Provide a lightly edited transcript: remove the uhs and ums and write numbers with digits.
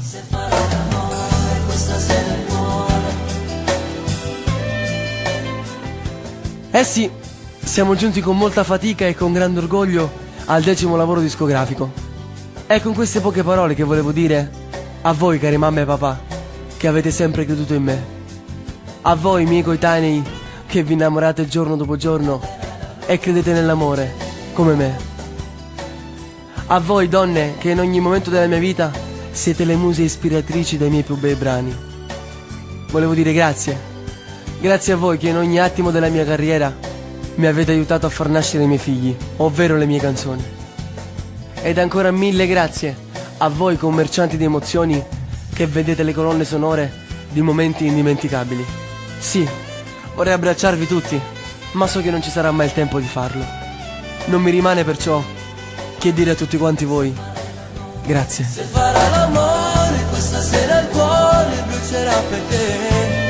Se farà l'amore questa sera il cuore. Eh sì, siamo giunti con molta fatica e con grande orgoglio al 10° lavoro discografico. È con queste poche parole che volevo dire a voi, cari mamma e papà, che avete sempre creduto in me. A voi, miei coetanei, che vi innamorate giorno dopo giorno e credete nell'amore, come me. A voi, donne, che in ogni momento della mia vita siete le muse ispiratrici dei miei più bei brani. Volevo dire grazie. Grazie a voi che in ogni attimo della mia carriera mi avete aiutato a far nascere i miei figli, ovvero le mie canzoni. Ed ancora mille grazie a voi commercianti di emozioni che vedete le colonne sonore di momenti indimenticabili. Sì, vorrei abbracciarvi tutti, ma so che non ci sarà mai il tempo di farlo. Non mi rimane perciò che dire a tutti quanti voi grazie. Se farà l'amore questa sera il cuore brucerà per te.